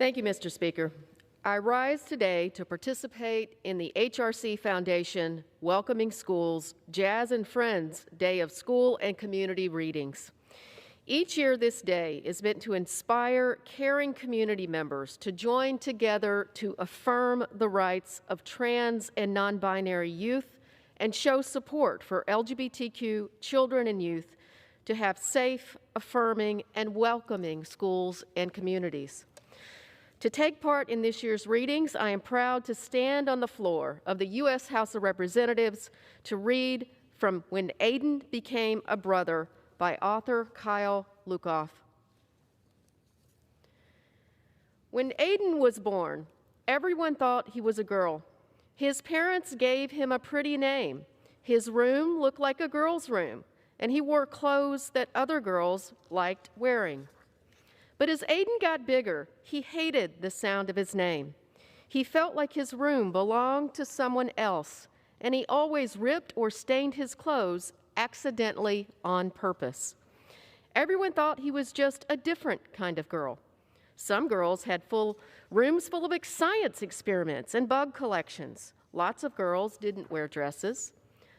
Thank you, Mr. Speaker. I rise today to participate in the HRC Foundation Welcoming Schools Jazz and Friends Day of School and Community Readings. Each year this day is meant to inspire caring community members to join together to affirm the rights of trans and non-binary youth and show support for LGBTQ children and youth to have safe, affirming, and welcoming schools and communities. To take part in this year's readings, I am proud to stand on the floor of the U.S. House of Representatives to read from When Aidan Became a Brother by author Kyle Lukoff. When Aidan was born, everyone thought he was a girl. His parents gave him a pretty name. His room looked like a girl's room, and he wore clothes that other girls liked wearing. But as Aidan got bigger, he hated the sound of his name. He felt like his room belonged to someone else, and he always ripped or stained his clothes accidentally on purpose. Everyone thought he was just a different kind of girl. Some girls had rooms full of science experiments and bug collections. Lots of girls didn't wear dresses.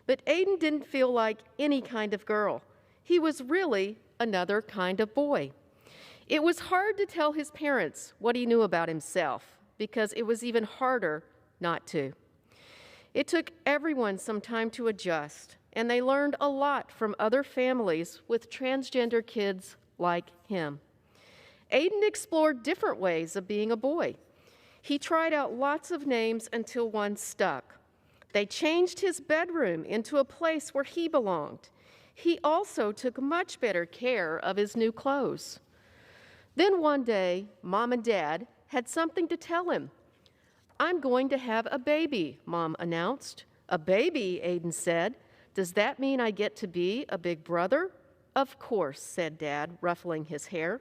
But Aidan didn't feel like any kind of girl. He was really another kind of boy. It was hard to tell his parents what he knew about himself because it was even harder not to. It took everyone some time to adjust, and they learned a lot from other families with transgender kids like him. Aidan explored different ways of being a boy. He tried out lots of names until one stuck. They changed his bedroom into a place where he belonged. He also took much better care of his new clothes. Then one day, Mom and Dad had something to tell him. "I'm going to have a baby," Mom announced. "A baby," Aidan said. "Does that mean I get to be a big brother?" "Of course," said Dad, ruffling his hair.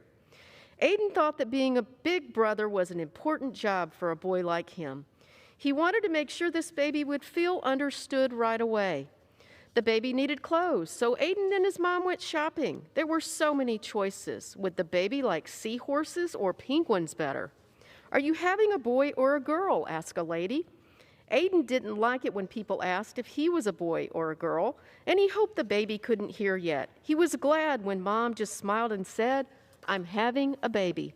Aidan thought that being a big brother was an important job for a boy like him. He wanted to make sure this baby would feel understood right away. The baby needed clothes, so Aidan and his mom went shopping. There were so many choices. Would the baby like seahorses or penguins better? "Are you having a boy or a girl?" asked a lady. Aidan didn't like it when people asked if he was a boy or a girl, and he hoped the baby couldn't hear yet. He was glad when Mom just smiled and said, "I'm having a baby."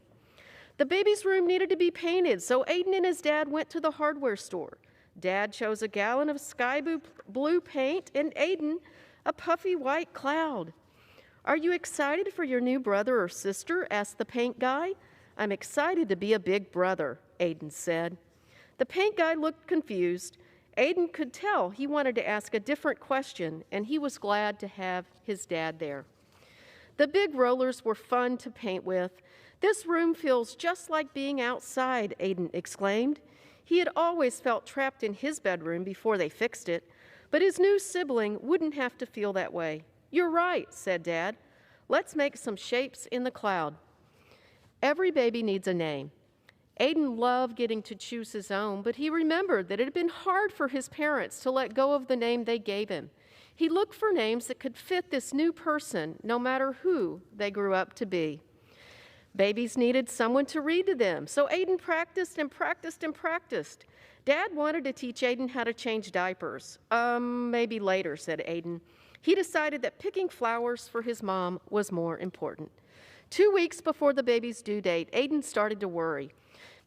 The baby's room needed to be painted, so Aidan and his dad went to the hardware store. Dad chose a gallon of sky blue paint and Aidan a puffy white cloud. "Are you excited for your new brother or sister?" asked the paint guy. "I'm excited to be a big brother," Aidan said. The paint guy looked confused. Aidan could tell he wanted to ask a different question, and he was glad to have his dad there. The big rollers were fun to paint with. "This room feels just like being outside," Aidan exclaimed. He had always felt trapped in his bedroom before they fixed it, but his new sibling wouldn't have to feel that way. "You're right," said Dad. "Let's make some shapes in the cloud." Every baby needs a name. Aidan loved getting to choose his own, but he remembered that it had been hard for his parents to let go of the name they gave him. He looked for names that could fit this new person, no matter who they grew up to be. Babies needed someone to read to them, so Aidan practiced and practiced and practiced. Dad wanted to teach Aidan how to change diapers. Maybe later," said Aidan. He decided that picking flowers for his mom was more important. 2 weeks before the baby's due date, Aidan started to worry.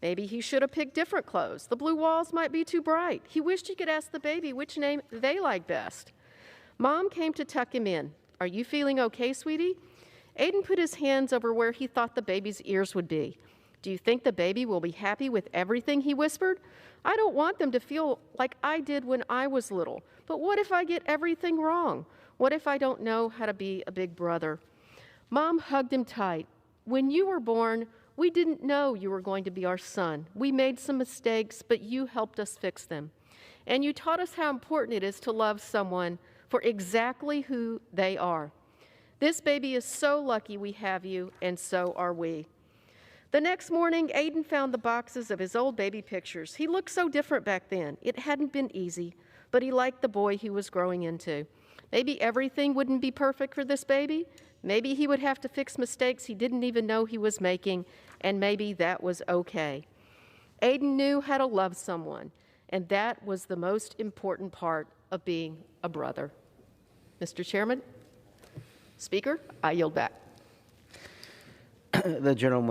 Maybe he should have picked different clothes. The blue walls might be too bright. He wished he could ask the baby which name they liked best. Mom came to tuck him in. "Are you feeling okay, sweetie?" Aidan put his hands over where he thought the baby's ears would be. "Do you think the baby will be happy with everything?" he whispered. "I don't want them to feel like I did when I was little. But what if I get everything wrong? What if I don't know how to be a big brother?" Mom hugged him tight. "When you were born, we didn't know you were going to be our son. We made some mistakes, but you helped us fix them. And you taught us how important it is to love someone for exactly who they are. This baby is so lucky we have you, and so are we." The next morning, Aidan found the boxes of his old baby pictures. He looked so different back then. It hadn't been easy, but he liked the boy he was growing into. Maybe everything wouldn't be perfect for this baby. Maybe he would have to fix mistakes he didn't even know he was making, and maybe that was okay. Aidan knew how to love someone, and that was the most important part of being a brother. Mr. Chairman, Speaker, I yield back. The gentleman